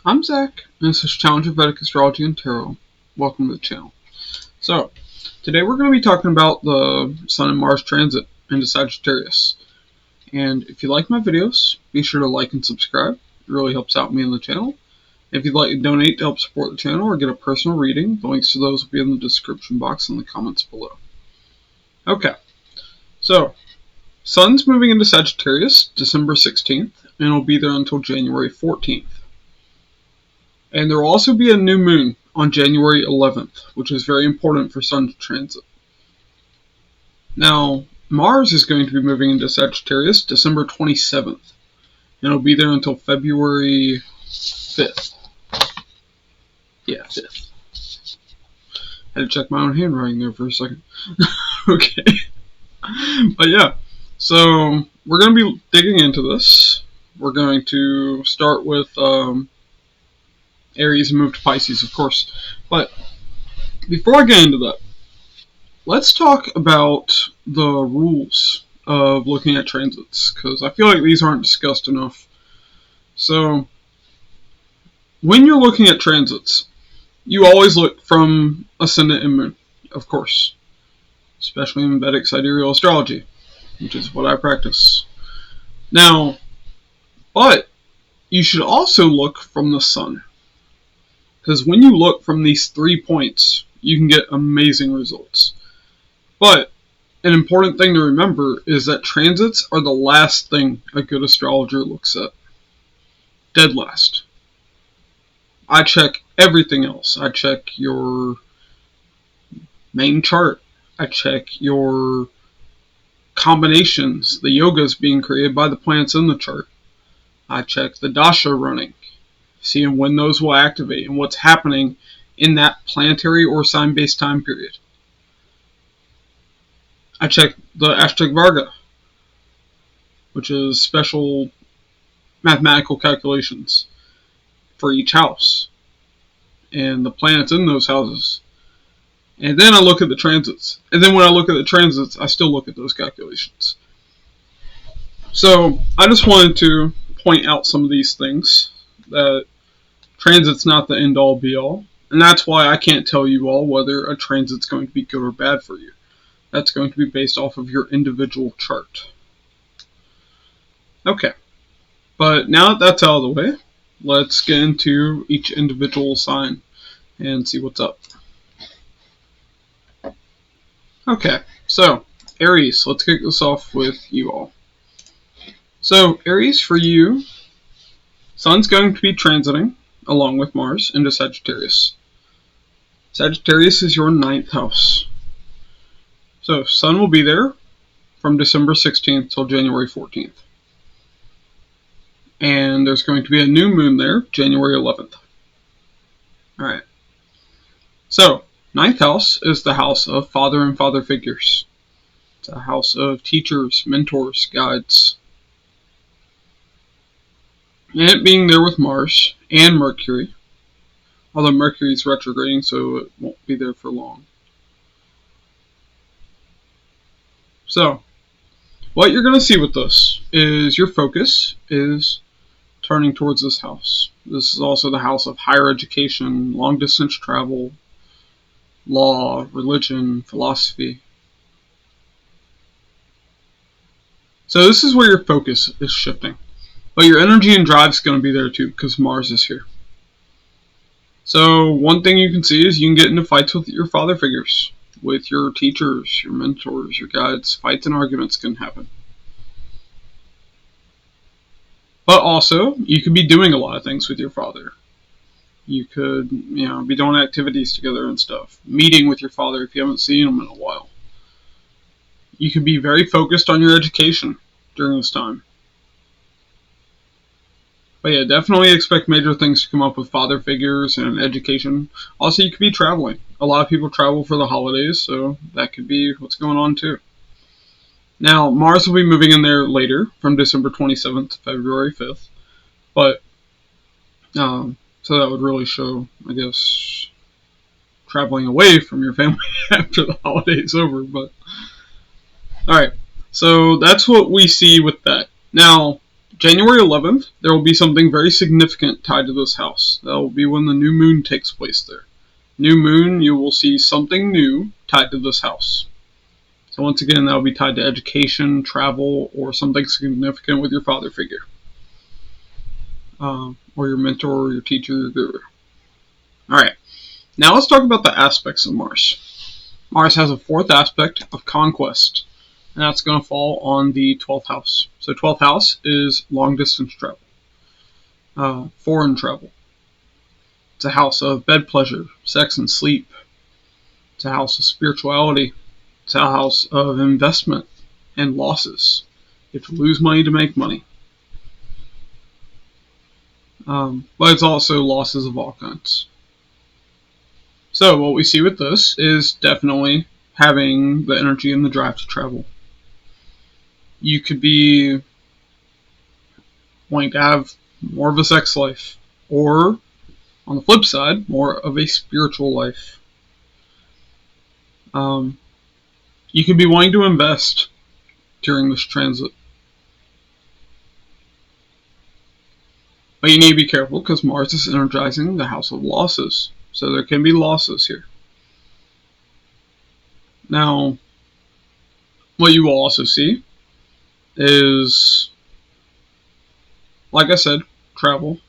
I'm Zach, and this is Challenge of Vedic Astrology and Tarot. Welcome to the channel. So, today we're going to be talking about the Sun and Mars transit into Sagittarius. And if you like my videos, be sure to like and subscribe. It really helps out me and the channel. If you'd like to donate to help support the channel or get a personal reading, the links to those will be in the description box and the comments below. Okay, so Sun's moving into Sagittarius December 16th, and it'll be there until January 14th. And there will also be a new moon on January 11th, which is very important for Sun's transit. Now, Mars is going to be moving into Sagittarius December 27th, and it'll be there until February 5th. Yeah, 5th. I had to check my own handwriting there for a second. Okay. But yeah, so we're going to be digging into this. We're going to start with Aries and move to Pisces, of course. But before I get into that, let's talk about the rules of looking at transits, because I feel like these aren't discussed enough. So, when you're looking at transits, you always look from Ascendant and Moon, of course. Especially in Vedic Sidereal Astrology, which is what I practice. Now, but you should also look from the Sun. Because when you look from these 3 points, you can get amazing results. But an important thing to remember is that transits are the last thing a good astrologer looks at. Dead last. I check everything else. I check your main chart. I check your combinations, the yogas being created by the planets in the chart. I check the dasha running, seeing when those will activate and what's happening in that planetary or sign-based time period. I check the Ashtak-Varga, which is special mathematical calculations for each house and the planets in those houses. And then I look at the transits. And then when I look at the transits, I still look at those calculations. So I just wanted to point out some of these things, that transit's not the end-all be-all, and that's why I can't tell you all whether a transit's going to be good or bad for you. That's going to be based off of your individual chart. Okay, but now that that's out of the way, let's get into each individual sign and see what's up. Okay, so Aries, let's kick this off with you all. So Aries, for you, Sun's going to be transiting along with Mars into Sagittarius. Sagittarius is your 9th house. So Sun will be there from December 16th till January 14th. And there's going to be a new moon there, January 11th. Alright. So, 9th house is the house of father and father figures. It's a house of teachers, mentors, guides. And it being there with Mars and Mercury, although Mercury is retrograding, so it won't be there for long. So, what you're going to see with this is your focus is turning towards this house. This is also the house of higher education, long distance travel, law, religion, philosophy. So this is where your focus is shifting. But your energy and drive is going to be there too, because Mars is here. So one thing you can see is you can get into fights with your father figures, with your teachers, your mentors, your guides. Fights and arguments can happen. But also, you could be doing a lot of things with your father. You could, be doing activities together and stuff. Meeting with your father if you haven't seen him in a while. You could be very focused on your education during this time. But yeah, definitely expect major things to come up with father figures and education. Also, you could be traveling. A lot of people travel for the holidays, so that could be what's going on too. Now, Mars will be moving in there later, from December 27th to February 5th. But, so that would really show, I guess, traveling away from your family after the holiday's over. But, alright, so that's what we see with that. Now, January 11th, there will be something very significant tied to this house. That will be when the new moon takes place there. New moon, you will see something new tied to this house. So once again, that will be tied to education, travel, or something significant with your father figure. Or your mentor, or your teacher, or your guru. Alright, now let's talk about the aspects of Mars. Mars has a fourth aspect of conquest, and that's going to fall on the 12th house. So 12th house is long distance travel, foreign travel. It's a house of bed pleasure, sex and sleep. It's a house of spirituality. It's a house of investment and losses. You have to lose money to make money. But it's also losses of all kinds. So what we see with this is definitely having the energy and the drive to travel. You could be wanting to have more of a sex life, or on the flip side, more of a spiritual life. You could be wanting to invest during this transit. But you need to be careful because Mars is energizing the house of losses. So there can be losses here. Now, what you will also see is, like I said, travel.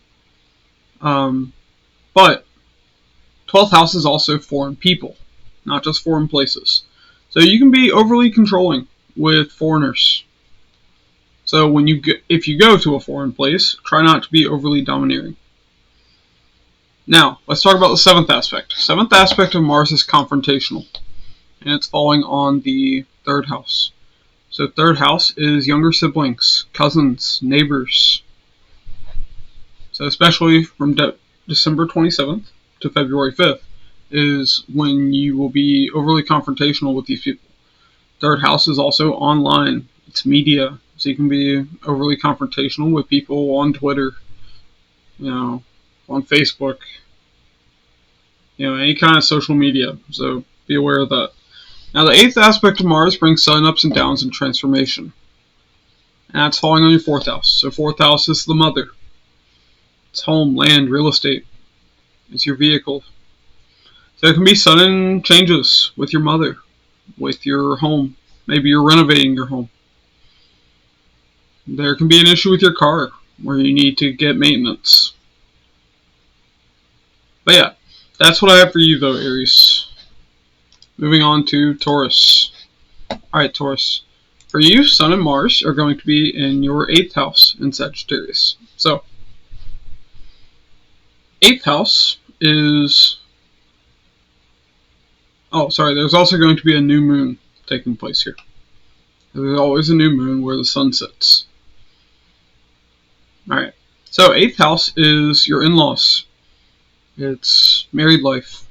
But 12th house is also foreign people, not just foreign places. So you can be overly controlling with foreigners. So if you go to a foreign place, try not to be overly domineering. Now, let's talk about the 7th aspect. 7th aspect of Mars is confrontational, and it's falling on the 3rd house. So 3rd house is younger siblings, cousins, neighbors. So especially from December 27th to February 5th is when you will be overly confrontational with these people. 3rd house is also online. It's media. So you can be overly confrontational with people on Twitter, on Facebook, any kind of social media. So be aware of that. Now the 8th aspect of Mars brings sudden ups and downs and transformation. And that's falling on your 4th house. So 4th house is the mother. It's home, land, real estate. It's your vehicle. So it can be sudden changes with your mother, with your home. Maybe you're renovating your home. There can be an issue with your car where you need to get maintenance. But yeah, that's what I have for you though, Aries. Moving on to Taurus. Alright, Taurus. For you, Sun and Mars are going to be in your 8th house in Sagittarius. So, 8th house is... there's also going to be a new moon taking place here. There's always a new moon where the sun sets. Alright, so 8th house is your in-laws. It's married life.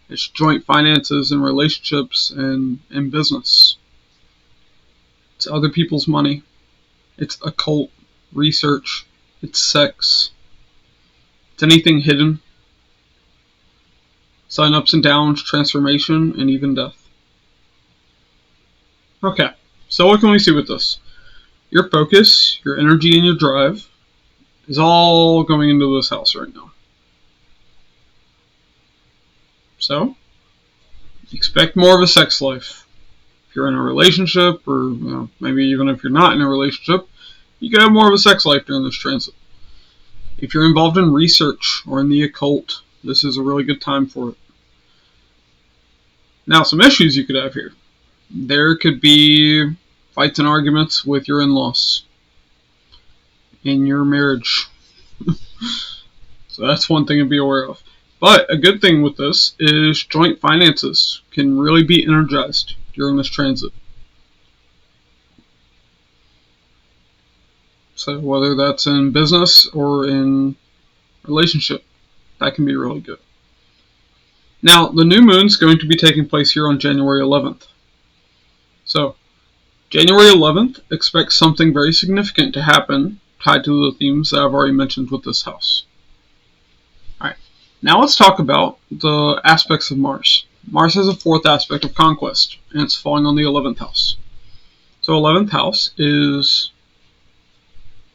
It's joint finances and relationships and business. It's other people's money. It's occult research. It's sex. It's anything hidden. Sudden ups and downs, transformation, and even death. Okay, so what can we see with this? Your focus, your energy, and your drive is all going into this house right now. So, expect more of a sex life. If you're in a relationship, or maybe even if you're not in a relationship, you can have more of a sex life during this transit. If you're involved in research or in the occult, this is a really good time for it. Now, some issues you could have here. There could be fights and arguments with your in-laws in your marriage. So that's one thing to be aware of. But a good thing with this is joint finances can really be energized during this transit. So whether that's in business or in relationship, that can be really good. Now, the new moon's going to be taking place here on January 11th. So, January 11th, expect something very significant to happen tied to the themes that I've already mentioned with this house. Alright, now let's talk about the aspects of Mars. Mars has a 4th aspect of conquest, and it's falling on the 11th house. So 11th house is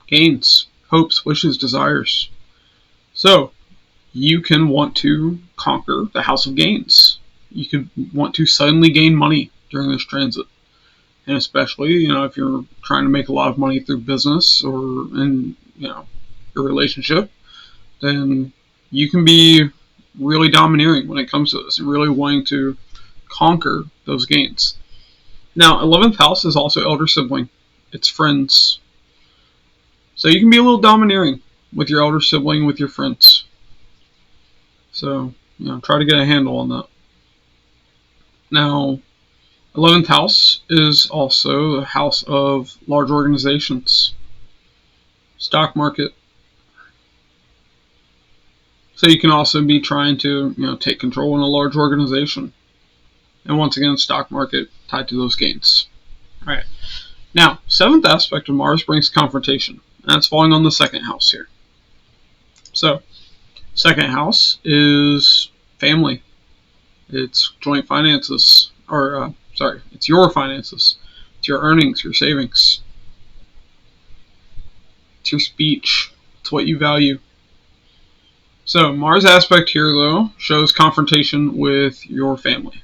gains, hopes, wishes, desires. So, you can want to conquer the house of gains. You could want to suddenly gain money during this transit. And especially, if you're trying to make a lot of money through business or in, your relationship, then you can be really domineering when it comes to this and really wanting to conquer those gains. Now, 11th house is also elder sibling. It's friends. So you can be a little domineering with your elder sibling, with your friends. So, try to get a handle on that. Now, 11th house is also the house of large organizations, stock market. So you can also be trying to, take control in a large organization. And once again, stock market tied to those gains. All right. Now, 7th aspect of Mars brings confrontation. And that's falling on the 2nd house here. So, 2nd house is family. It's joint finances. It's your finances. It's your earnings, your savings. It's your speech. It's what you value. So, Mars aspect here, though, shows confrontation with your family.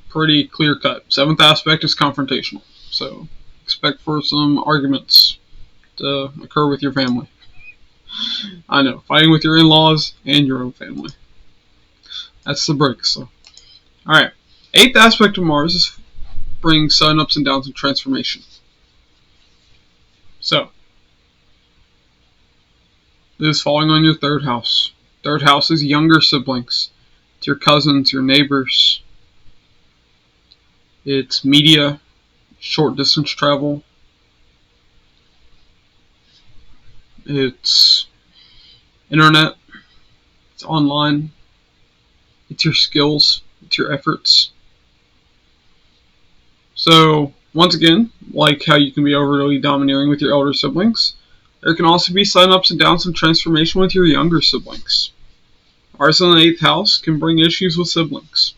Pretty clear cut. 7th aspect is confrontational. So, expect for some arguments to occur with your family. I know, fighting with your in-laws and your own family. That's the break, so. Alright. 8th aspect of Mars brings sudden ups and downs and transformation. So, this is falling on your 3rd house. 3rd house is younger siblings. It's your cousins, your neighbors. It's media, short distance travel. It's internet. It's online. It's your skills. It's your efforts. So, once again, like how you can be overly domineering with your elder siblings, there can also be sudden ups and downs and transformation with your younger siblings. Mars in the 8th house can bring issues with siblings.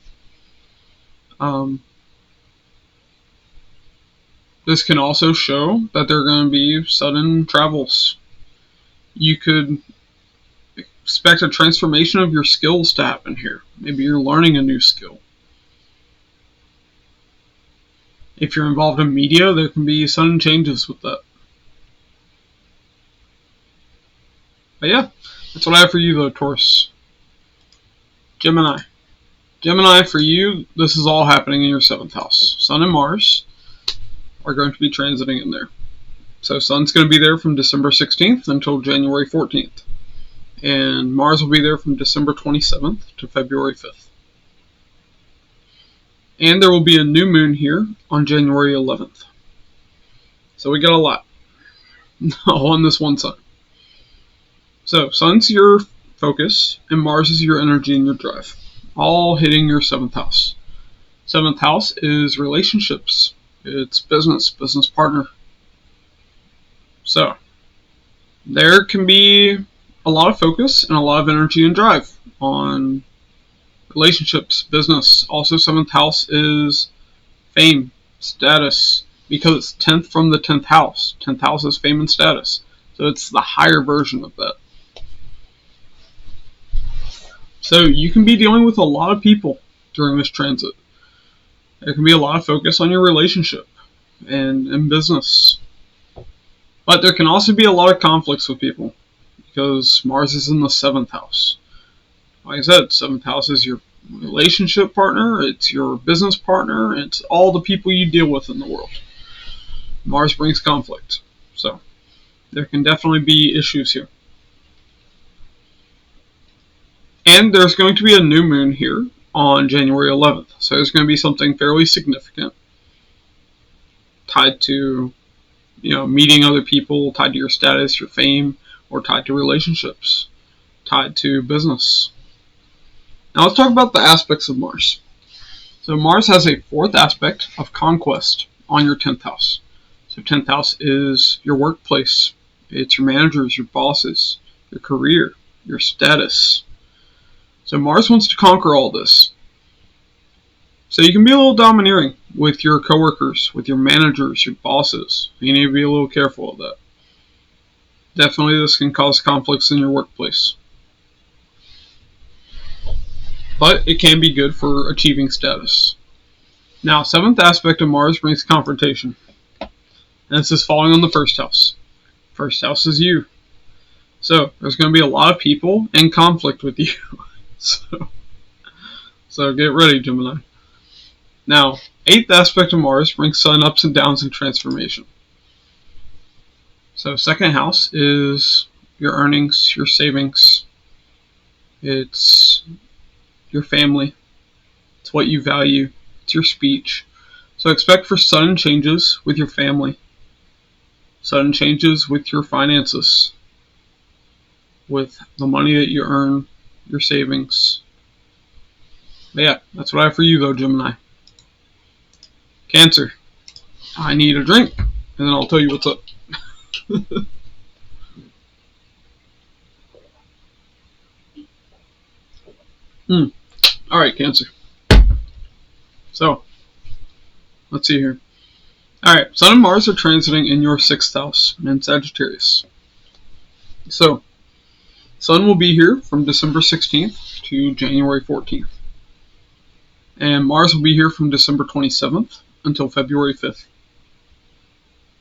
This can also show that there are going to be sudden travels. You could expect a transformation of your skills to happen here. Maybe you're learning a new skill. If you're involved in media, there can be sudden changes with that. But yeah, that's what I have for you though, Taurus. Gemini. Gemini, for you, this is all happening in your 7th house. Sun and Mars are going to be transiting in there. So Sun's going to be there from December 16th until January 14th. And Mars will be there from December 27th to February 5th. And there will be a new moon here on January 11th. So we got a lot on this one sun. So Sun's your focus, and Mars is your energy and your drive. All hitting your 7th house. 7th house is relationships. It's business partner. So, there can be a lot of focus and a lot of energy and drive on relationships, business. Also, 7th house is fame, status, because it's 10th from the 10th house. 10th house is fame and status. So it's the higher version of that. So you can be dealing with a lot of people during this transit. There can be a lot of focus on your relationship and business. But there can also be a lot of conflicts with people because Mars is in the 7th house. Like I said, 7th house is your relationship partner, it's your business partner, it's all the people you deal with in the world. Mars brings conflict. So there can definitely be issues here. And there's going to be a new moon here on January 11th. So there's going to be something fairly significant tied to, meeting other people, tied to your status, your fame, or tied to relationships, tied to business. Now let's talk about the aspects of Mars. So Mars has a 4th aspect of conquest on your 10th house. So 10th house is your workplace. It's your managers, your bosses, your career, your status. So Mars wants to conquer all this. So you can be a little domineering with your coworkers, with your managers, your bosses. You need to be a little careful of that. Definitely this can cause conflicts in your workplace. But it can be good for achieving status. Now, 7th aspect of Mars brings confrontation. And this is falling on the 1st house. 1st house is you. So, there's going to be a lot of people in conflict with you. So get ready, Gemini. Now, 8th aspect of Mars brings Sun ups and downs and transformation. So 2nd house is your earnings, your savings. It's your family. It's what you value. It's your speech. So expect for sudden changes with your family. Sudden changes with your finances. With the money that you earn, your savings. But yeah, that's what I have for you though, Gemini. Cancer. I need a drink, and then I'll tell you what's up. Alright, Cancer. So, let's see here. Alright, Sun and Mars are transiting in your 6th house in Sagittarius. So, Sun will be here from December 16th to January 14th. And Mars will be here from December 27th until February 5th.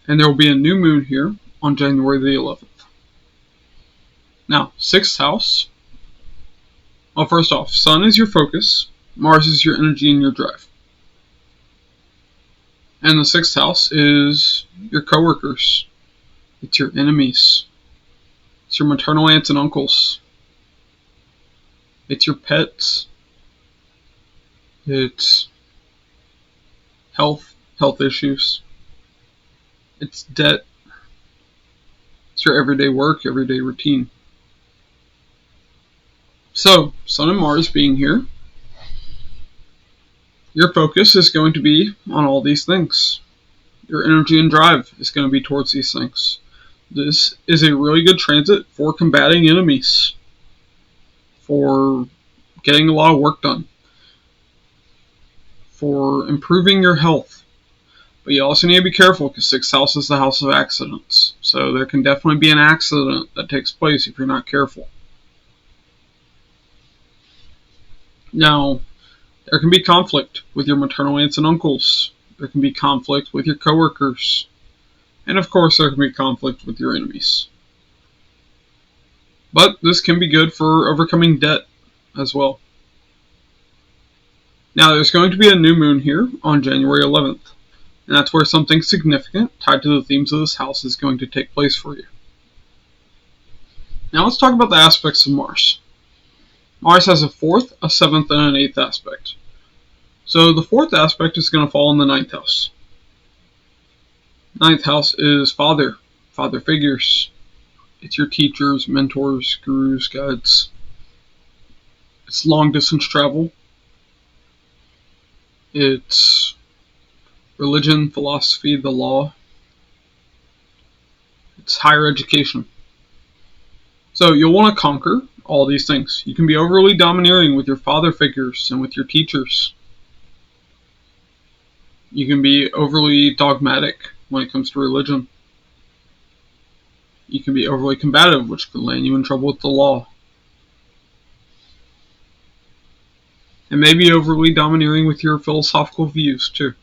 And there will be a new moon here on January the 11th. Now, 6th house. Well, first off, Sun is your focus, Mars is your energy and your drive. And the 6th house is your coworkers. It's your enemies. It's your maternal aunts and uncles. It's your pets. It's health issues. It's debt. It's your everyday work, everyday routine. So, Sun and Mars being here, your focus is going to be on all these things. Your energy and drive is going to be towards these things. This is a really good transit for combating enemies, for getting a lot of work done, for improving your health. But you also need to be careful because 6th house is the house of accidents. So there can definitely be an accident that takes place if you're not careful. Now, there can be conflict with your maternal aunts and uncles. There can be conflict with your coworkers. And of course, there can be conflict with your enemies. But this can be good for overcoming debt as well. Now, there's going to be a new moon here on January 11th. And that's where something significant tied to the themes of this house is going to take place for you. Now, let's talk about the aspects of Mars. Mars has a 4th, a 7th, and an 8th aspect. So the 4th aspect is going to fall in the 9th house. 9th house is father figures. It's your teachers, mentors, gurus, guides. It's long distance travel. It's religion, philosophy, the law. It's higher education. So you'll want to conquer all these things. You can be overly domineering with your father figures and with your teachers. You can be overly dogmatic when it comes to religion. You can be overly combative, which could land you in trouble with the law. And maybe overly domineering with your philosophical views, too.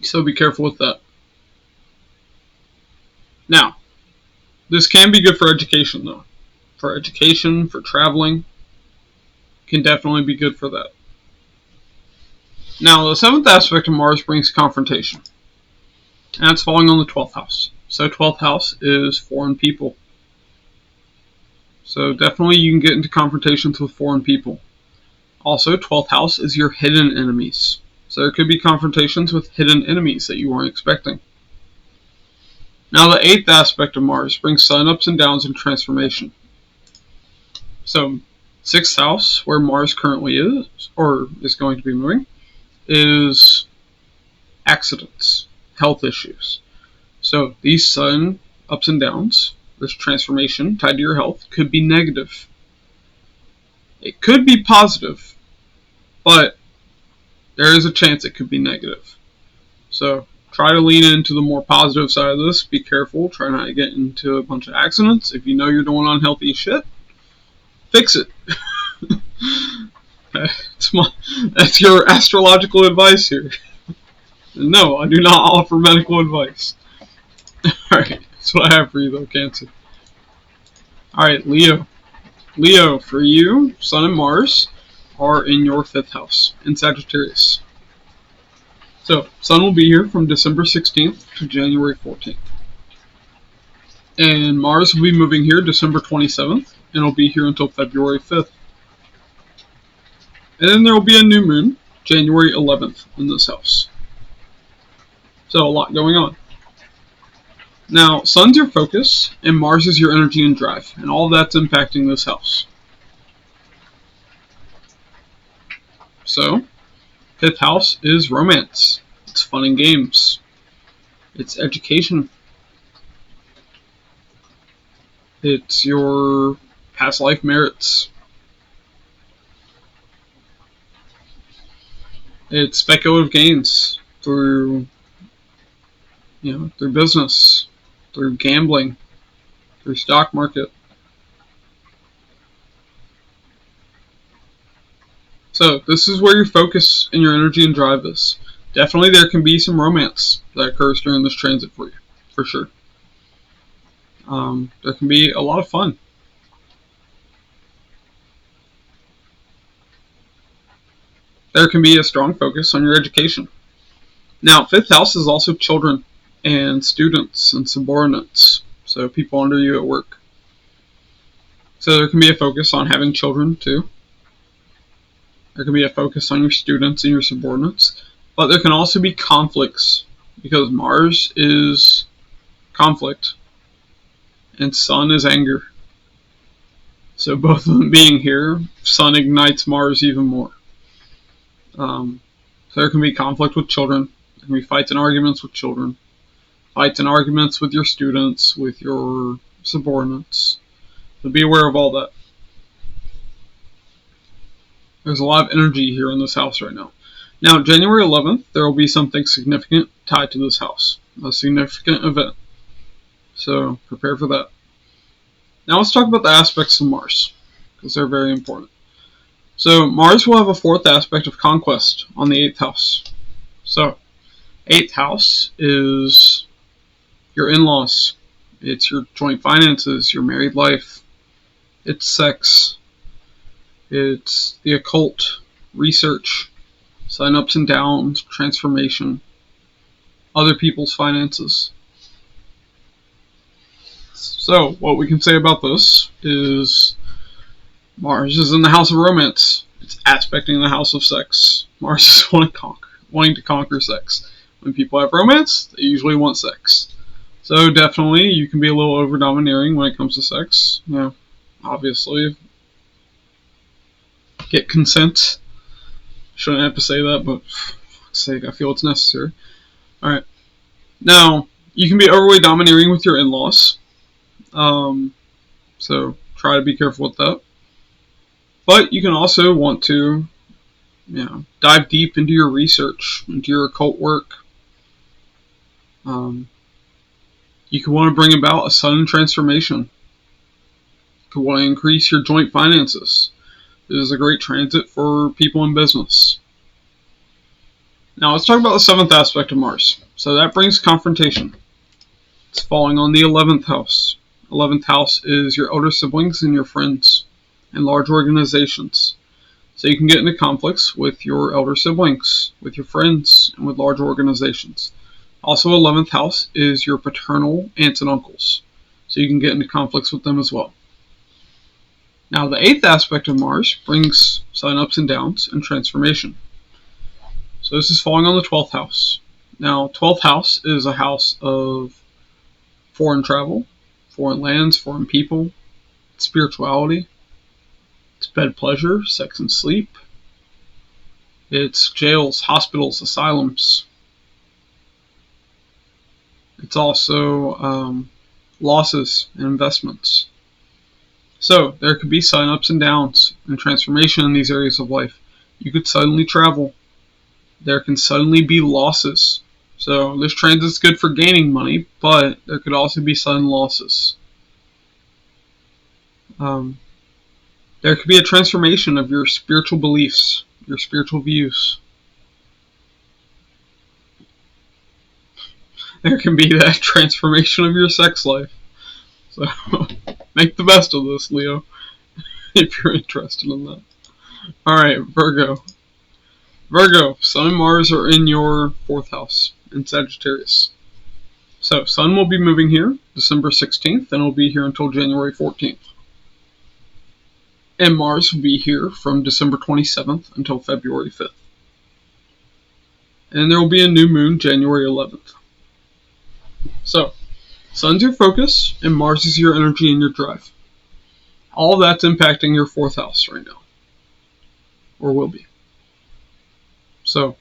So be careful with that. Now, this can be good for education, though. For education, for traveling, can definitely be good for that. Now, the 7th aspect of Mars brings confrontation. And it's falling on the 12th house. So 12th house is foreign people. So definitely you can get into confrontations with foreign people. Also, 12th house is your hidden enemies. So there could be confrontations with hidden enemies that you weren't expecting. Now the 8th aspect of Mars brings sun ups and downs and transformation. So 6th house, where Mars currently is, or is going to be moving, is accidents, health issues. So these sun ups and downs, this transformation tied to your health, could be negative. It could be positive, but there is a chance it could be negative. So try to lean into the more positive side of this. Be careful. Try not to get into a bunch of accidents. If you know you're doing unhealthy shit, fix it. That's your astrological advice here. No, I do not offer medical advice. Alright, that's what I have for you though, Cancer. Alright, Leo. Leo, for you, Sun and Mars are in your 5th house, in Sagittarius. So, Sun will be here from December 16th to January 14th. And Mars will be moving here December 27th, and it'll be here until February 5th. And then there will be a new moon, January 11th, in this house. So, a lot going on. Now, Sun's your focus, and Mars is your energy and drive, and all that's impacting this house. So, 5th house is romance. It's fun and games. It's education. It's your past life merits. It's speculative gains through business, through gambling, through stock market. So this is where your focus and your energy and drive is. Definitely there can be some romance that occurs during this transit for you, for sure. There can be a lot of fun. There can be a strong focus on your education. Now, 5th house is also children and students and subordinates, so people under you at work. So there can be a focus on having children too. There can be a focus on your students and your subordinates, but there can also be conflicts because Mars is conflict and Sun is anger. So both of them being here, Sun ignites Mars even more. So there can be conflict with children. There can be fights and arguments with children. Fights and arguments with your students, with your subordinates. So be aware of all that. There's a lot of energy here in this house right now. Now, January 11th, there will be something significant tied to this house. A significant event. So prepare for that. Now let's talk about the aspects of Mars, because they're very important. So Mars will have a 4th aspect of conquest on the 8th house. So 8th house is your in-laws. It's your joint finances, your married life. It's sex. It's the occult, research, sign ups and downs, transformation, other people's finances. So what we can say about this is Mars is in the house of romance. It's aspecting the house of sex. Mars is wanting to conquer sex. When people have romance, they usually want sex. So definitely, you can be a little over-domineering when it comes to sex. Obviously, get consent. Shouldn't have to say that, but for fuck's sake, I feel it's necessary. Alright. Now, you can be overly domineering with your in-laws. So try to be careful with that. But you can also want to, dive deep into your research, into your occult work. You could want to bring about a sudden transformation. You could want to increase your joint finances. This is a great transit for people in business. Now let's talk about the 7th aspect of Mars. So that brings confrontation. It's falling on the 11th house. 11th house is your older siblings and your friends and large organizations. So you can get into conflicts with your elder siblings, with your friends, and with large organizations. Also, 11th house is your paternal aunts and uncles. So you can get into conflicts with them as well. Now, the 8th aspect of Mars brings sudden ups and downs and transformation. So this is falling on the 12th house. Now, 12th house is a house of foreign travel, foreign lands, foreign people, spirituality. It's bed pleasure, sex and sleep. It's jails, hospitals, asylums. It's also losses and investments. So there could be sudden ups and downs and transformation in these areas of life. You could suddenly travel. There can suddenly be losses. So this transit's good for gaining money, but there could also be sudden losses. There could be a transformation of your spiritual beliefs, your spiritual views. There can be that transformation of your sex life. So make the best of this, Leo, if you're interested in that. Alright, Virgo. Virgo, Sun and Mars are in your 4th house, in Sagittarius. So, Sun will be moving here December 16th, and will be here until January 14th. And Mars will be here from December 27th until February 5th. And there will be a new moon January 11th. So, Sun's your focus, and Mars is your energy and your drive. All of that's impacting your 4th house right now. Or will be. So,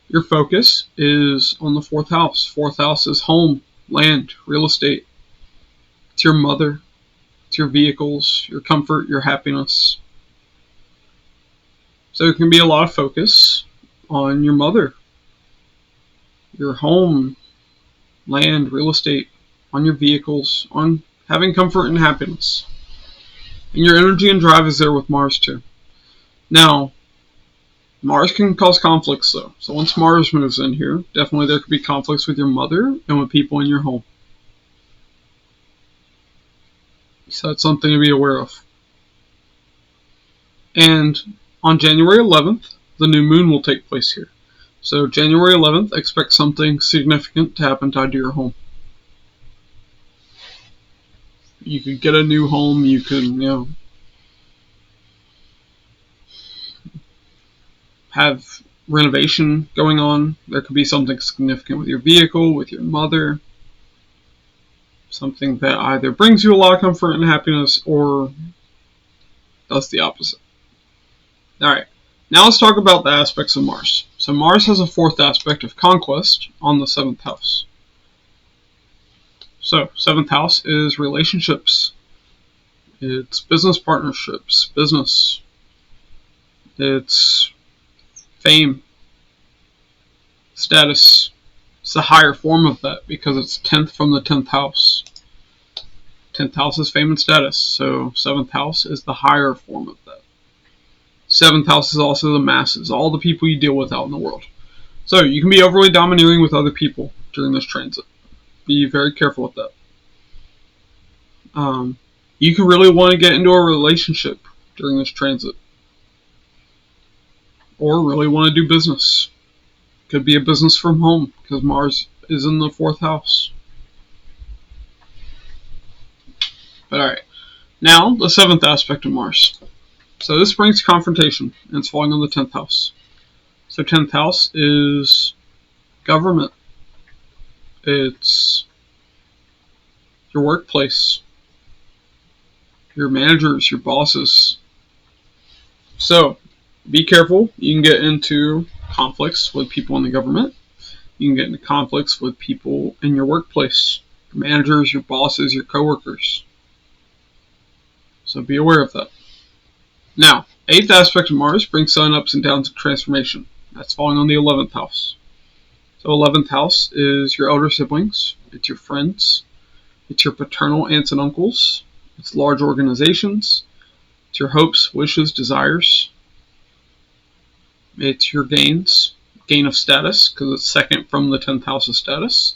your focus is on the 4th house. 4th house is home, land, real estate. It's your mother. It's your vehicles, your comfort, your happiness. So there can be a lot of focus on your mother, your home, land, real estate, on your vehicles, on having comfort and happiness. And your energy and drive is there with Mars too. Now, Mars can cause conflicts though. So once Mars moves in here, definitely there could be conflicts with your mother and with people in your home. So that's something to be aware of. And on January 11th, the new moon will take place here. So January 11th, expect something significant to happen tied to your home. You could get a new home, you could, have renovation going on. There could be something significant with your vehicle, with your mother. Something that either brings you a lot of comfort and happiness or does the opposite. Alright, now let's talk about the aspects of Mars. So Mars has a 4th aspect of conquest on the 7th house. So, 7th house is relationships. It's business partnerships, business. It's fame, status. It's the higher form of that because it's 10th from the 10th house. 10th house is fame and status, so 7th house is the higher form of that. 7th house is also the masses, all the people you deal with out in the world. So you can be overly domineering with other people during this transit. Be very careful with that. You can really want to get into a relationship during this transit. Or really want to do business. Could be a business from home, because Mars is in the 4th house. But alright, now the 7th aspect of Mars. So this brings confrontation, and it's falling on the 10th house. So 10th house is government. It's your workplace, your managers, your bosses. So be careful. You can get into conflicts with people in the government. You can get into conflicts with people in your workplace, your managers, your bosses, your coworkers. So be aware of that. Now, 8th aspect of Mars brings sudden ups and downs and transformation. That's falling on the 11th house. So 11th house is your elder siblings, it's your friends, it's your paternal aunts and uncles, it's large organizations, it's your hopes, wishes, desires. It's your gains, gain of status, because it's 2nd from the 10th house of status.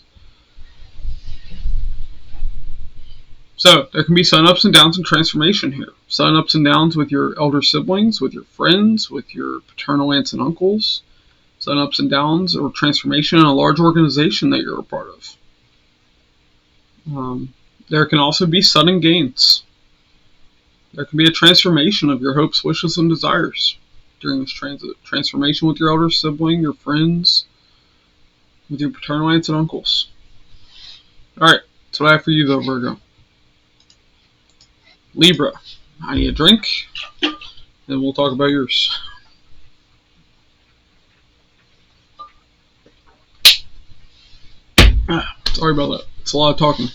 So, there can be sudden ups and downs and transformation here. Sudden ups and downs with your elder siblings, with your friends, with your paternal aunts and uncles. Sudden ups and downs or transformation in a large organization that you're a part of. There can also be sudden gains. There can be a transformation of your hopes, wishes, and desires during this transit. Transformation with your elder sibling, your friends, with your paternal aunts and uncles. Alright, that's what I have for you though, Virgo. Libra, I need a drink, and we'll talk about yours. Sorry about that. It's a lot of talking.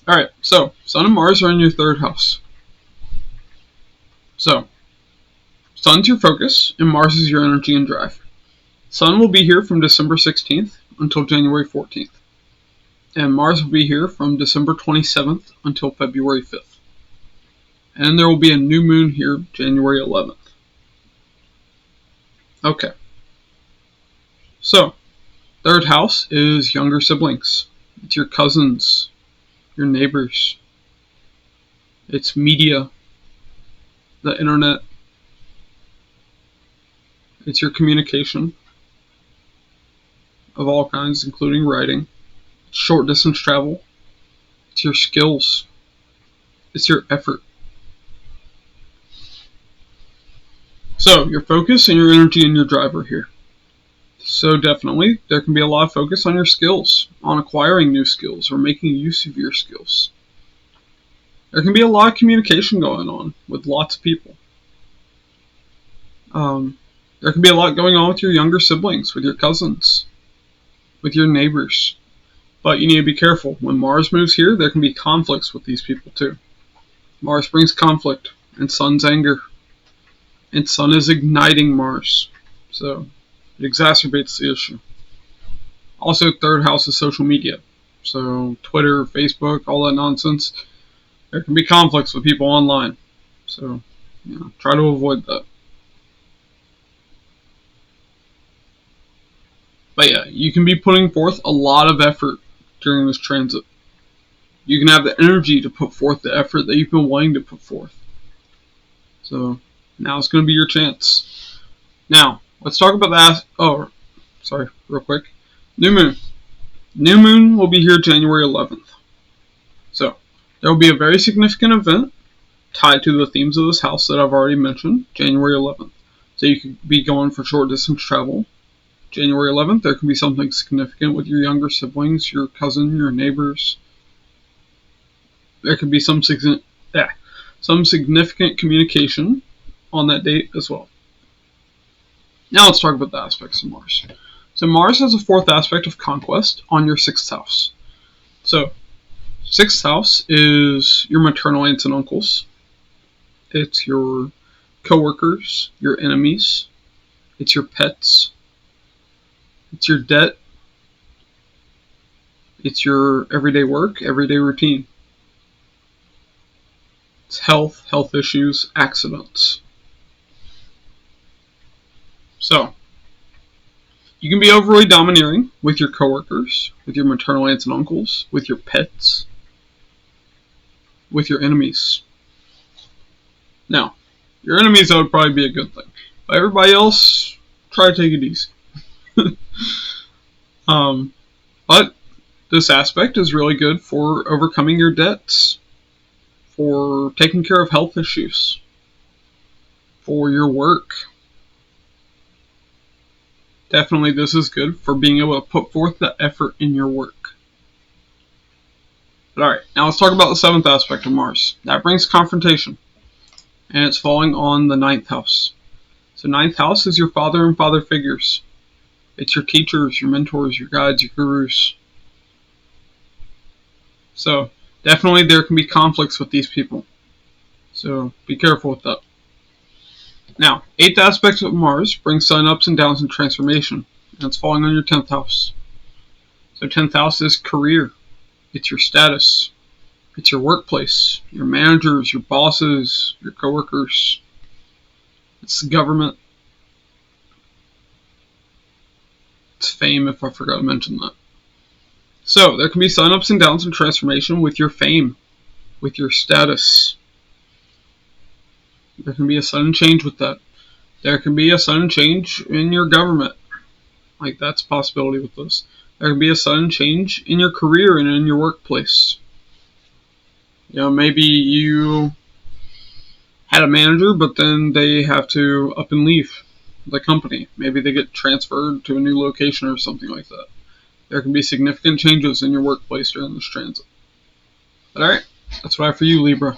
Alright, so Sun and Mars are in your 3rd house. So, Sun's your focus, and Mars is your energy and drive. Sun will be here from December 16th until January 14th. And Mars will be here from December 27th until February 5th. And there will be a new moon here January 11th. Okay. So, third house is younger siblings. It's your cousins, your neighbors. It's media, the internet. It's your communication of all kinds, including writing. It's short distance travel. It's your skills. It's your effort. So, your focus and your energy and your drive are here. So definitely, there can be a lot of focus on your skills, on acquiring new skills, or making use of your skills. There can be a lot of communication going on with lots of people. There can be a lot going on with your younger siblings, with your cousins, with your neighbors. But you need to be careful. When Mars moves here, there can be conflicts with these people too. Mars brings conflict, and Sun's anger. And Sun is igniting Mars. So, it exacerbates the issue. Also, third house is social media. So, Twitter, Facebook, all that nonsense. There can be conflicts with people online. So, try to avoid that. But yeah, you can be putting forth a lot of effort during this transit. You can have the energy to put forth the effort that you've been wanting to put forth. So, now it's going to be your chance. Now, let's talk about that. Oh, sorry, real quick. New moon. New moon will be here January 11th. So, there will be a very significant event tied to the themes of this house that I've already mentioned, January 11th. So you could be going for short distance travel. January 11th, there could be something significant with your younger siblings, your cousin, your neighbors. There could be some significant communication on that date as well. Now let's talk about the aspects of Mars. So Mars has a fourth aspect of conquest on your sixth house. So, sixth house is your maternal aunts and uncles. It's your coworkers, your enemies. It's your pets. It's your debt. It's your everyday work, everyday routine. It's health issues, accidents. So, you can be overly domineering with your coworkers, with your maternal aunts and uncles, with your pets, with your enemies. Now, your enemies, that would probably be a good thing. But everybody else, try to take it easy. But this aspect is really good for overcoming your debts, for taking care of health issues, for your work. Definitely this is good for being able to put forth the effort in your work. But alright, now let's talk about the seventh aspect of Mars. That brings confrontation. And it's falling on the ninth house. So ninth house is your father and father figures. It's your teachers, your mentors, your guides, your gurus. So, definitely there can be conflicts with these people. So, be careful with that. Now, eighth aspect of Mars brings sudden ups and downs and transformation. And it's falling on your 10th house. So 10th house is career. It's your status. It's your workplace. Your managers, your bosses, your coworkers. It's the government. It's fame, if I forgot to mention that. So, there can be sudden ups and downs and transformation with your fame. With your status. There can be a sudden change with that. There can be a sudden change in your government. Like, that's a possibility with this. There can be a sudden change in your career and in your workplace. Maybe you had a manager, but then they have to up and leave the company. Maybe they get transferred to a new location or something like that. There can be significant changes in your workplace during this transit. But alright, that's what I have for you, Libra.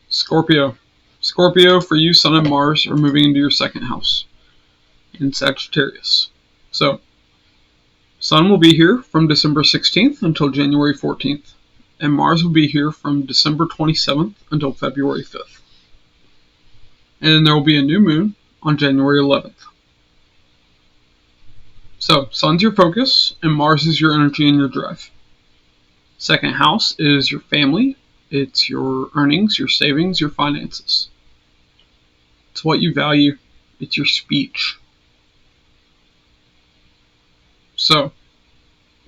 Scorpio. Scorpio, for you, Sun and Mars are moving into your second house in Sagittarius. So, Sun will be here from December 16th until January 14th, and Mars will be here from December 27th until February 5th. And then there will be a new moon on January 11th. So, Sun's your focus, and Mars is your energy and your drive. Second house is your family. It's your earnings, your savings, your finances. It's what you value. It's your speech. So,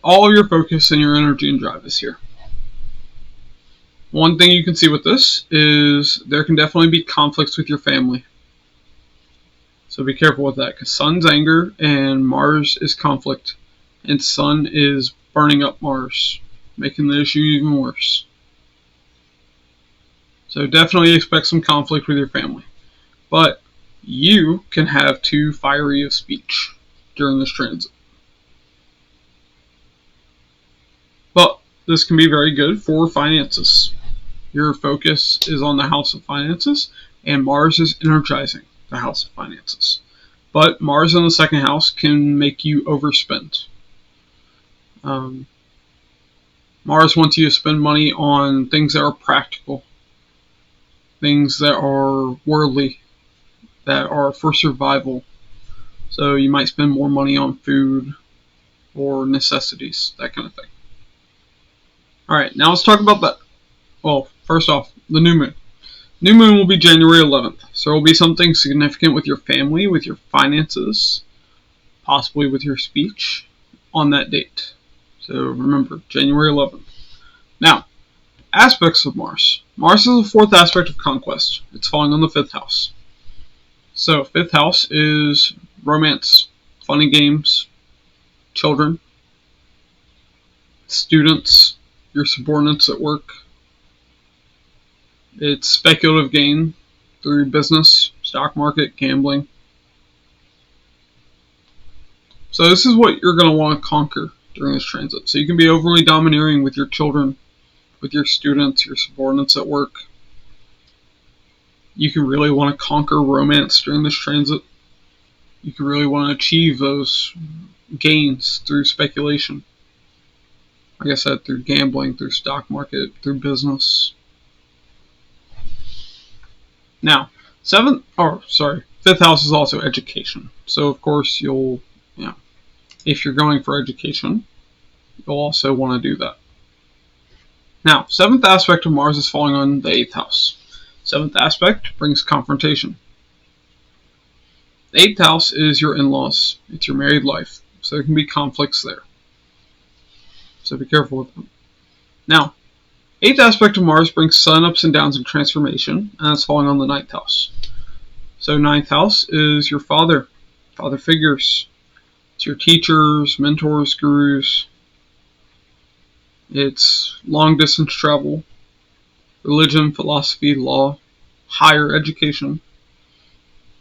all of your focus and your energy and drive is here. One thing you can see with this is there can definitely be conflicts with your family. So be careful with that, because Sun's anger and Mars is conflict, and Sun is burning up Mars, making the issue even worse. So definitely expect some conflict with your family. But you can have too fiery of speech during this transit. But this can be very good for finances. Your focus is on the house of finances, and Mars is energizing the house of finances. But Mars in the second house can make you overspend. Mars wants you to spend money on things that are practical, things that are worldly, that are for survival. So you might spend more money on food or necessities, that kind of thing. Alright, now let's talk about that. Well, first off, the new moon. New moon will be January 11th, so it will be something significant with your family, with your finances, possibly with your speech on that date. So remember, January 11th. Now, aspects of Mars. Mars is the fourth aspect of conquest. It's falling on the fifth house. So, fifth house is romance, fun and games, children, students, your subordinates at work. It's speculative gain through business, stock market, gambling. So this is what you're going to want to conquer during this transit. So you can be overly domineering with your children, with your students, your subordinates at work. You can really want to conquer romance during this transit. You can really want to achieve those gains through speculation. Like I said, through gambling, through stock market, through business. Now, fifth house is also education. So of course if you're going for education, you'll also want to do that. Now, seventh aspect of Mars is falling on the eighth house. Seventh aspect brings confrontation. The eighth house is your in-laws. It's your married life. So there can be conflicts there. So be careful with them. Now, eighth aspect of Mars brings sun ups and downs and transformation, and that's falling on the ninth house. So ninth house is your father figures. It's your teachers, mentors, gurus. It's long distance travel, religion, philosophy, law, higher education.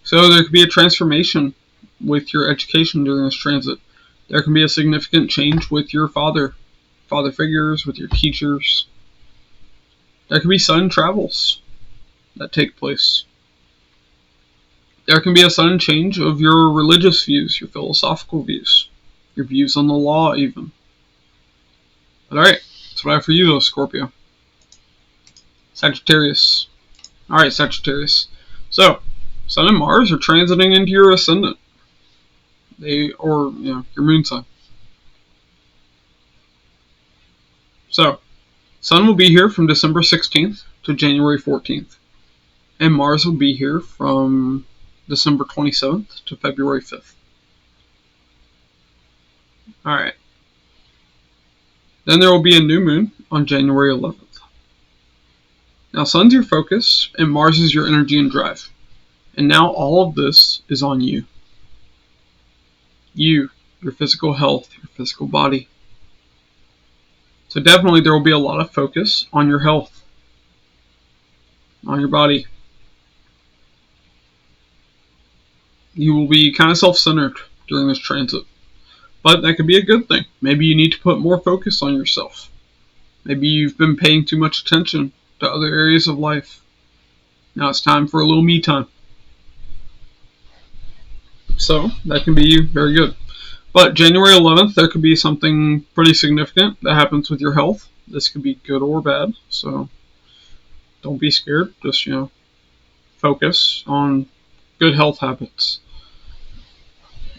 So there could be a transformation with your education during this transit. There can be a significant change with your father figures, with your teachers. There can be sudden travels that take place. There can be a sudden change of your religious views, your philosophical views, your views on the law even. Alright, that's what I have for you though, Scorpio. Sagittarius. Alright, Sagittarius. So, Sun and Mars are transiting into your Ascendant. Your moon sign. So, Sun will be here from December 16th to January 14th. And Mars will be here from December 27th to February 5th. Alright. Then there will be a new moon on January 11th. Now, Sun's your focus, and Mars is your energy and drive. And now all of this is on you. You, your physical health, your physical body. So definitely there will be a lot of focus on your health, on your body. You will be kind of self-centered during this transit. But that could be a good thing. Maybe you need to put more focus on yourself. Maybe you've been paying too much attention to other areas of life. Now it's time for a little me time. So that can be very good. But January 11th, there could be something pretty significant that happens with your health. This could be good or bad. So don't be scared. Just, focus on good health habits.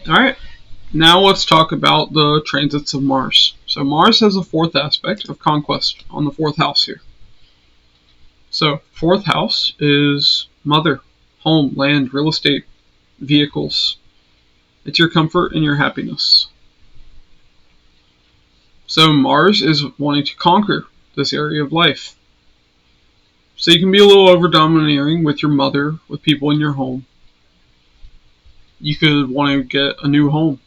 Alright, now let's talk about the transits of Mars. So Mars has a fourth aspect of conquest on the fourth house here. So fourth house is mother, home, land, real estate, vehicles. It's your comfort and your happiness. So Mars is wanting to conquer this area of life. So you can be a little over-domineering with your mother, with people in your home. You could want to get a new home.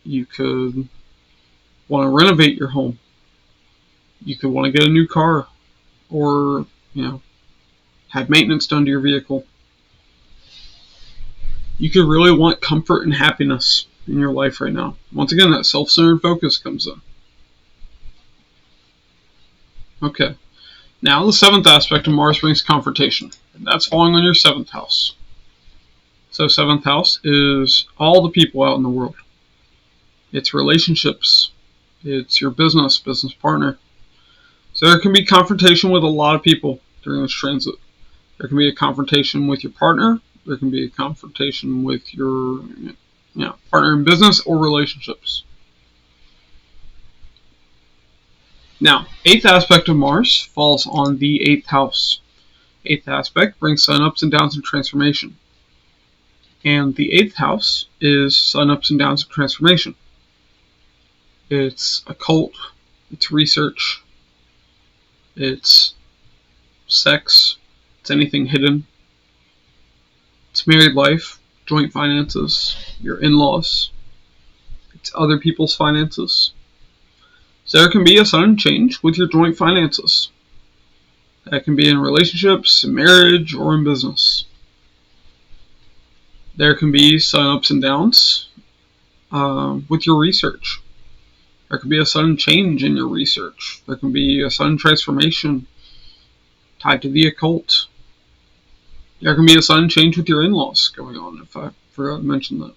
You could want to renovate your home. You could want to get a new car. Or, have maintenance done to your vehicle. You could really want comfort and happiness in your life right now. Once again, that self-centered focus comes in. Okay. Now the seventh aspect of Mars brings confrontation. And that's falling on your seventh house. So seventh house is all the people out in the world. It's relationships. It's your business partner. So there can be confrontation with a lot of people during this transit. There can be a confrontation with your partner. There can be a confrontation with your partner in business or relationships. Now, eighth aspect of Mars falls on the eighth house. Eighth aspect brings sun ups and downs and transformation. And the eighth house is sun ups and downs and transformation. It's occult, it's research, it's sex, it's anything hidden. It's married life, joint finances, your in-laws. It's other people's finances. So there can be a sudden change with your joint finances. That can be in relationships, in marriage, or in business. There can be sudden ups and downs with your research. There can be a sudden change in your research. There can be a sudden transformation tied to the occult. There can be a sudden change with your in-laws going on, if I forgot to mention that.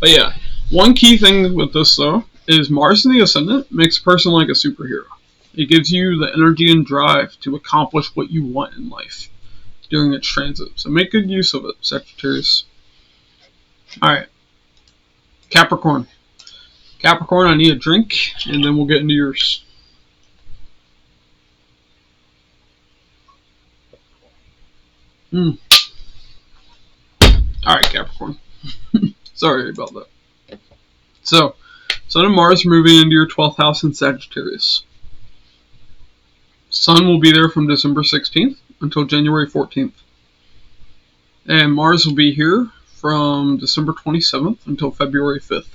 But yeah, one key thing with this though is Mars in the Ascendant makes a person like a superhero. It gives you the energy and drive to accomplish what you want in life during its transit. So make good use of it, Sagittarius. Alright, Capricorn. Capricorn, I need a drink, and then we'll get into yours. Alright, Capricorn. Sorry about that. So, Sun and Mars moving into your 12th house in Sagittarius. Sun will be there from December 16th until January 14th. And Mars will be here from December 27th until February 5th.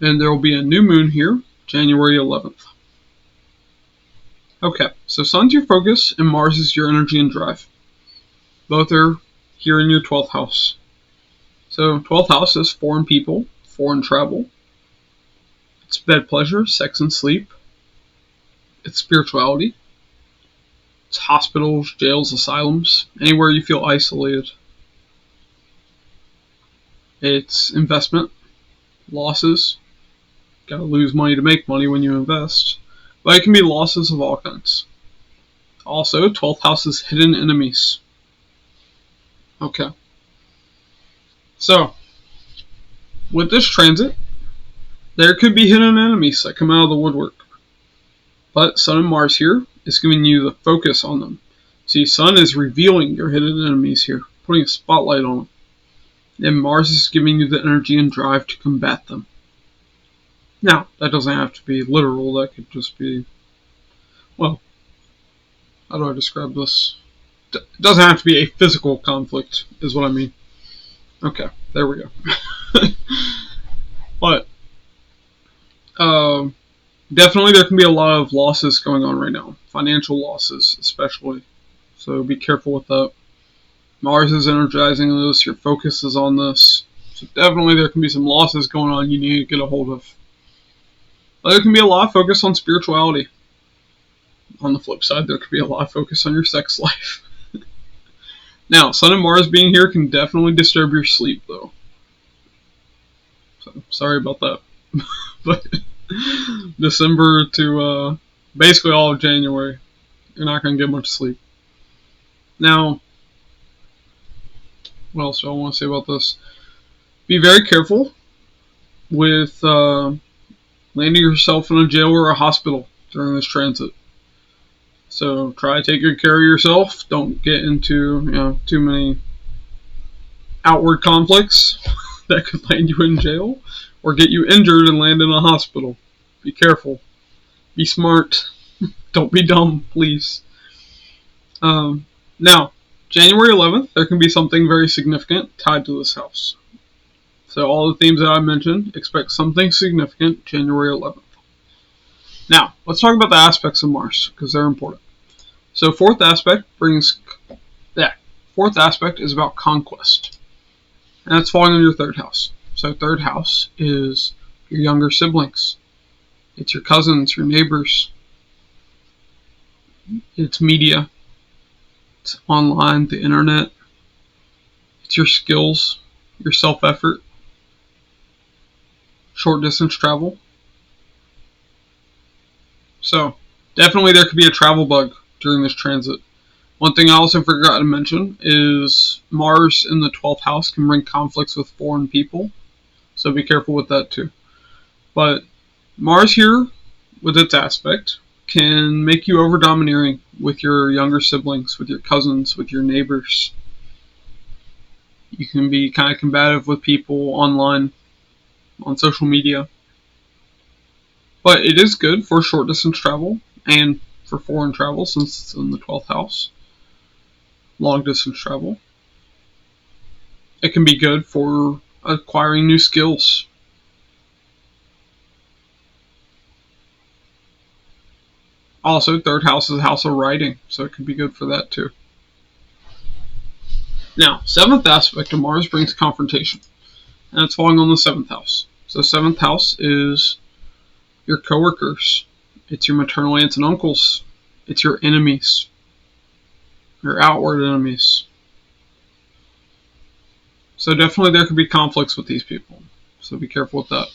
And there will be a new moon here, January 11th. Okay, so Sun's your focus and Mars is your energy and drive. Both are here in your 12th house. So 12th house is foreign people, foreign travel. It's bed pleasure, sex and sleep. It's spirituality. It's hospitals, jails, asylums, anywhere you feel isolated. It's investment, losses. Gotta lose money to make money when you invest. But it can be losses of all kinds. Also, 12th house is hidden enemies. Okay. So, with this transit, there could be hidden enemies that come out of the woodwork. But Sun and Mars here is giving you the focus on them. See, Sun is revealing your hidden enemies here, putting a spotlight on them. And Mars is giving you the energy and drive to combat them. Now, that doesn't have to be literal, that could just be, well, how do I describe this? It doesn't have to be a physical conflict, is what I mean. Okay, there we go. But, definitely there can be a lot of losses going on right now. Financial losses, especially. So be careful with that. Mars is energizing this, your focus is on this. So definitely there can be some losses going on you need to get a hold of. But there can be a lot of focus on spirituality. On the flip side, there could be a lot of focus on your sex life. Now, Sun and Mars being here can definitely disturb your sleep, though. So, sorry about that. But December to basically all of January, you're not going to get much sleep. Now, what else do I want to say about this? Be very careful with landing yourself in a jail or a hospital during this transit. So try to take good care of yourself. Don't get into too many outward conflicts that could land you in jail or get you injured and land in a hospital. Be careful. Be smart. Don't be dumb, please. Now, January 11th, there can be something very significant tied to this house. So all the themes that I mentioned, expect something significant January 11th. Now, let's talk about the aspects of Mars, because they're important. So fourth aspect is about conquest. And that's falling on your third house. So third house is your younger siblings. It's your cousins, your neighbors. It's media. It's online, the internet. It's your skills, your self-effort. Short distance travel. So, definitely there could be a travel bug during this transit. One thing I also forgot to mention is Mars in the 12th house can bring conflicts with foreign people. So be careful with that too. But Mars here, with its aspect, can make you over-domineering with your younger siblings, with your cousins, with your neighbors. You can be kind of combative with people online, on social media. But it is good for short distance travel and for foreign travel since it's in the 12th house. Long distance travel. It can be good for acquiring new skills. Also, third house is a house of writing, so it could be good for that too. Now, seventh aspect of Mars brings confrontation, and it's falling on the 7th house. So 7th house is your coworkers. It's your maternal aunts and uncles. It's your enemies. Your outward enemies. So definitely there could be conflicts with these people. So be careful with that.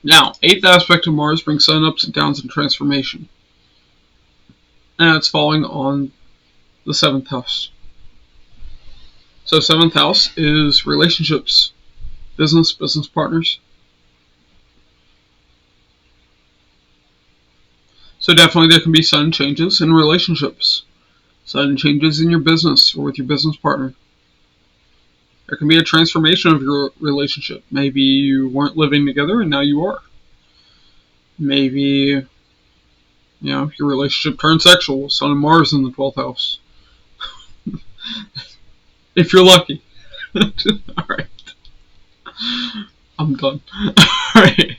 Now, 8th aspect of Mars brings sudden ups and downs and transformation. And it's falling on the 7th house. So 7th house is relationships. Business partners. So definitely there can be sudden changes in relationships. Sudden changes in your business or with your business partner. There can be a transformation of your relationship. Maybe you weren't living together and now you are. Maybe, your relationship turned sexual. Sun and Mars in the 12th house. If you're lucky. Alright. I'm done. Alright.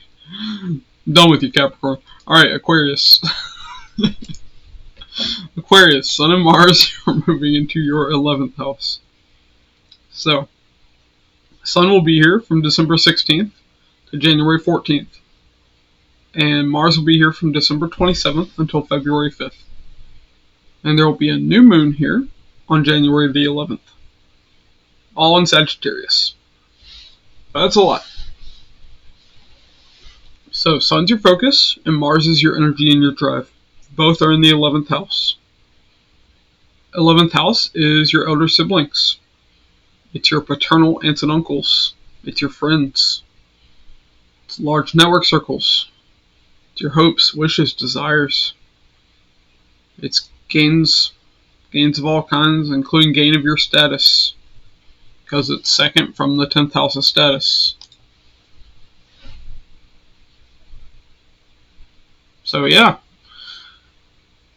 I'm done with you, Capricorn. Alright, Aquarius. Aquarius, Sun and Mars are moving into your 11th house. So, Sun will be here from December 16th to January 14th. And Mars will be here from December 27th until February 5th. And there will be a new moon here on January the 11th. All in Sagittarius. That's a lot. So, Sun's your focus, and Mars is your energy and your drive. Both are in the 11th house. 11th house is your elder siblings. It's your paternal aunts and uncles. It's your friends. It's large network circles. It's your hopes, wishes, desires. It's gains of all kinds, including gain of your status, because it's second from the 10th house of status. So yeah,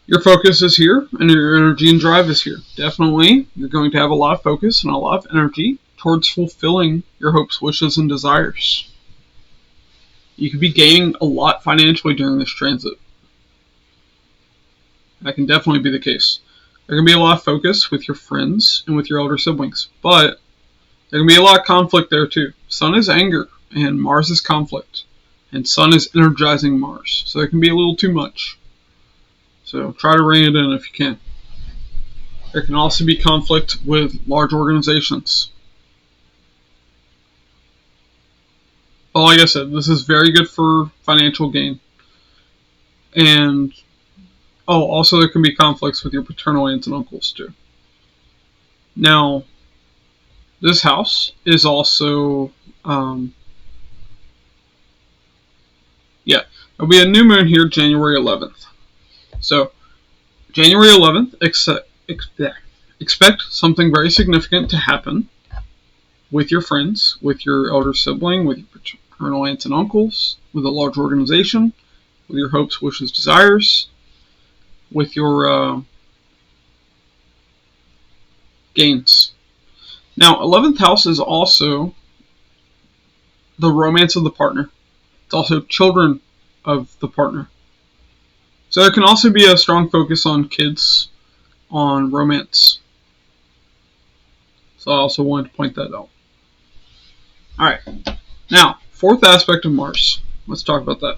your focus is here, and your energy and drive is here. Definitely, you're going to have a lot of focus and a lot of energy towards fulfilling your hopes, wishes, and desires. You could be gaining a lot financially during this transit. That can definitely be the case. There can be a lot of focus with your friends and with your elder siblings, but there can be a lot of conflict there too. Sun is anger, and Mars is conflict, and Sun is energizing Mars, so there can be a little too much. So try to rein it in if you can. There can also be conflict with large organizations. But like I said, this is very good for financial gain. And also there can be conflicts with your paternal aunts and uncles too. Now, this house is also, there'll be a new moon here January 11th. So, January 11th, expect something very significant to happen with your friends, with your elder sibling, with your paternal aunts and uncles, with a large organization, with your hopes, wishes, desires, with your gains. Now, 11th house is also the romance of the partner. It's also children of the partner. So there can also be a strong focus on kids, on romance. So I also wanted to point that out. Alright, now, 4th aspect of Mars. Let's talk about that.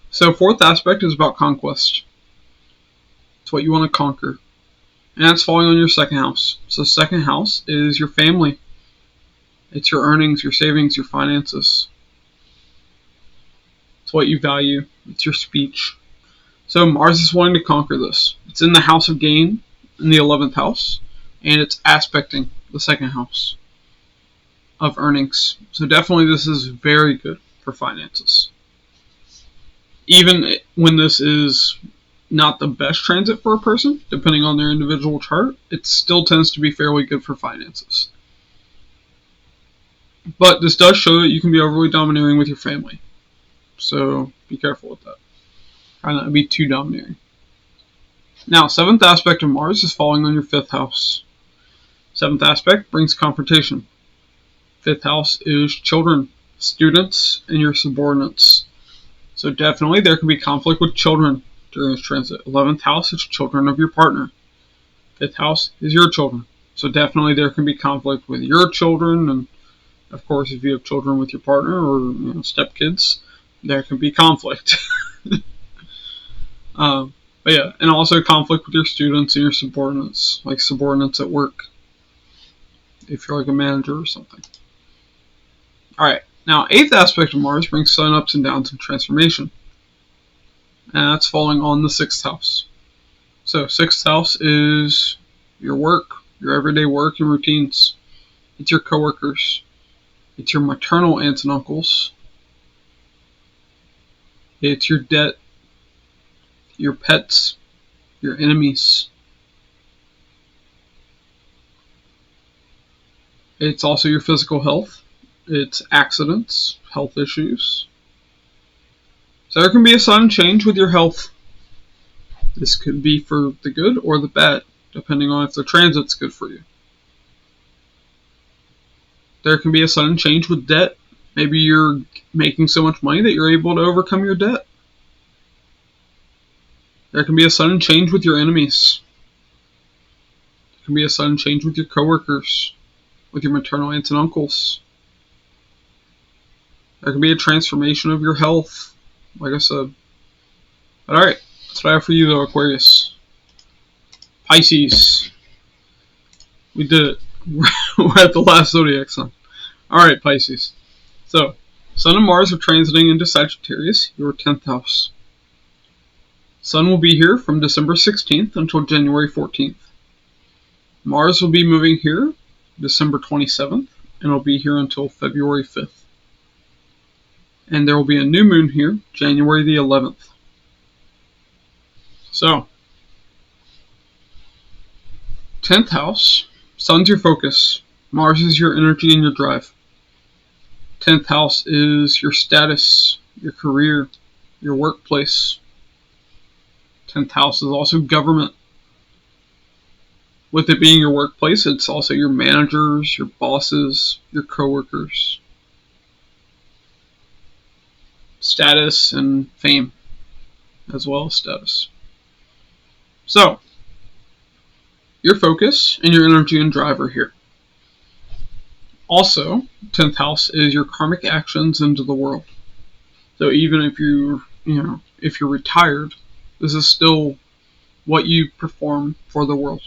So 4th aspect is about conquest. It's what you want to conquer. And that's falling on your 2nd house. So 2nd house is your family. It's your earnings, your savings, your finances. It's what you value. It's your speech. So Mars is wanting to conquer this. It's in the house of gain, in the 11th house, and it's aspecting the 2nd house of earnings. So definitely this is very good for finances. Even when this is not the best transit for a person, depending on their individual chart, it still tends to be fairly good for finances. But this does show that you can be overly domineering with your family. So be careful with that. Try not to be too domineering. Now, 7th aspect of Mars is falling on your 5th house. 7th aspect brings confrontation. 5th house is children, students, and your subordinates. So definitely there can be conflict with children during this transit. 11th house is children of your partner. 5th house is your children. So definitely there can be conflict with your children, and of course if you have children with your partner or stepkids, there can be conflict. But yeah, and also conflict with your students and your subordinates, like subordinates at work, if you're like a manager or something. Alright, now 8th aspect of Mars brings sudden ups and downs and transformation. And that's falling on the 6th house. So 6th house is your work, your everyday work and routines. It's your coworkers. It's your maternal aunts and uncles. It's your debt, your pets, your enemies. It's also your physical health. It's accidents, health issues. So there can be a sudden change with your health. This could be for the good or the bad, depending on if the transit's good for you. There can be a sudden change with debt. Maybe you're making so much money that you're able to overcome your debt. There can be a sudden change with your enemies. There can be a sudden change with your coworkers, with your maternal aunts and uncles. There can be a transformation of your health, like I said. But alright, that's what I have for you though, Aquarius. Pisces. We did it. We're at the last zodiac sign. Alright, Pisces. So, Sun and Mars are transiting into Sagittarius, your 10th house. Sun will be here from December 16th until January 14th. Mars will be moving here December 27th, and will be here until February 5th. And there will be a new moon here, January the 11th. So, 10th house, Sun's your focus. Mars is your energy and your drive. 10th house is your status, your career, your workplace. 10th house is also government. With it being your workplace, it's also your managers, your bosses, your coworkers. Status and fame, as well as status. So, your focus and your energy and drive are here. Also, 10th house is your karmic actions into the world. So even if if you're retired, this is still what you perform for the world.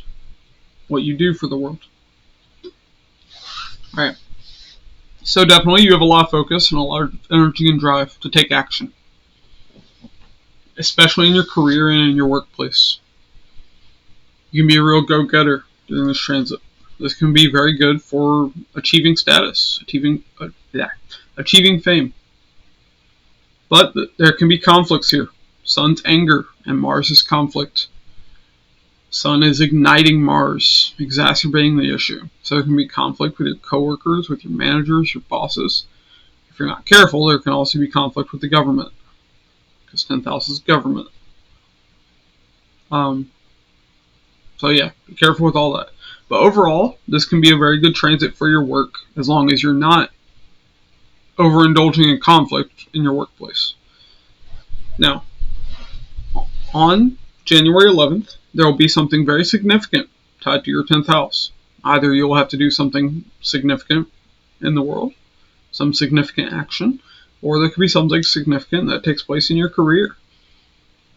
What you do for the world. Alright. So definitely you have a lot of focus and a lot of energy and drive to take action. Especially in your career and in your workplace. You can be a real go-getter during this transit. This can be very good for achieving status, achieving fame. But there can be conflicts here. Sun's anger and Mars' conflict. Sun is igniting Mars, exacerbating the issue. So there can be conflict with your coworkers, with your managers, your bosses. If you're not careful, there can also be conflict with the government, because 10th house is government. So yeah, be careful with all that. But overall, this can be a very good transit for your work, as long as you're not overindulging in conflict in your workplace. Now, on January 11th, there will be something very significant tied to your 10th house. Either you'll have to do something significant in the world, some significant action, or there could be something significant that takes place in your career.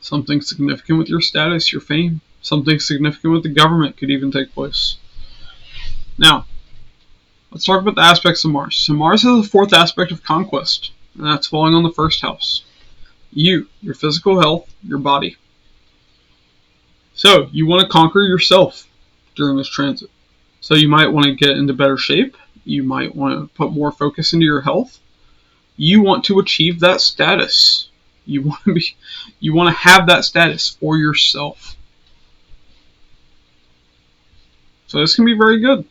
Something significant with your status, your fame. Something significant with the government could even take place. Now, let's talk about the aspects of Mars. So Mars has a fourth aspect of conquest, and that's falling on the first house. You, your physical health, your body. So, you want to conquer yourself during this transit. So you might want to get into better shape. You might want to put more focus into your health. You want to achieve that status. You want to have that status for yourself. So this can be very good.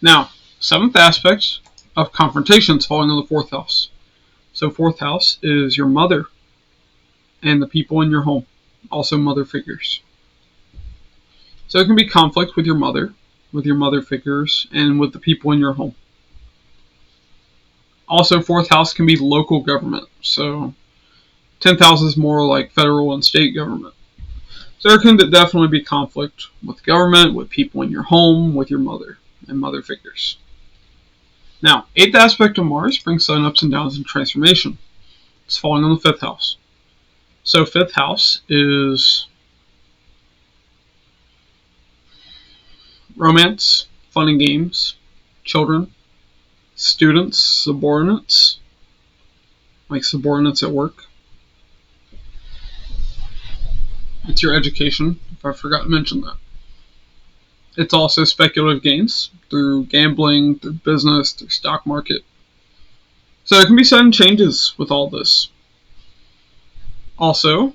Now, seventh aspect of confrontations falling on the fourth house. So fourth house is your mother and the people in your home, also mother figures. So it can be conflict with your mother figures, and with the people in your home. Also, fourth house can be local government. So 10th house is more like federal and state government. So there can definitely be conflict with government, with people in your home, with your mother and mother figures. Now, eighth aspect of Mars brings sudden ups and downs and transformation. It's falling on the fifth house. So fifth house is romance, fun and games, children, students, subordinates, like subordinates at work. It's your education, if I forgot to mention that. It's also speculative gains through gambling, through business, through stock market. So there can be sudden changes with all this. Also,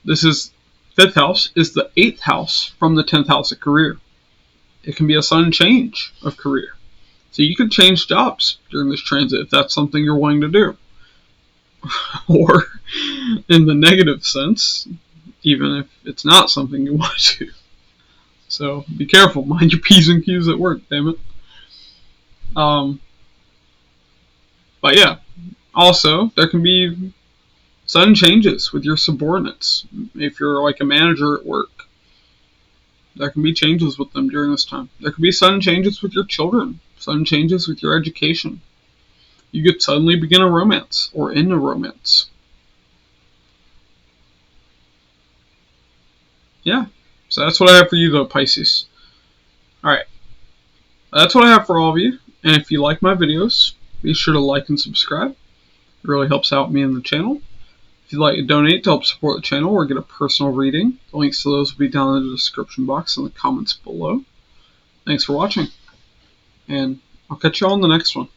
fifth house is the 8th house from the 10th house of career. It can be a sudden change of career. So you could change jobs during this transit if that's something you're wanting to do. Or, in the negative sense, even if it's not something you want to. So be careful, mind your P's and Q's at work, damn it. But yeah, also there can be sudden changes with your subordinates. If you're like a manager at work, there can be changes with them during this time. There can be sudden changes with your children, sudden changes with your education. You could suddenly begin a romance or end a romance. Yeah, so that's what I have for you though, Pisces. Alright, that's what I have for all of you. And if you like my videos, be sure to like and subscribe. It really helps out me and the channel. If you'd like to donate to help support the channel or get a personal reading, the links to those will be down in the description box and the comments below. Thanks for watching, and I'll catch you all in the next one.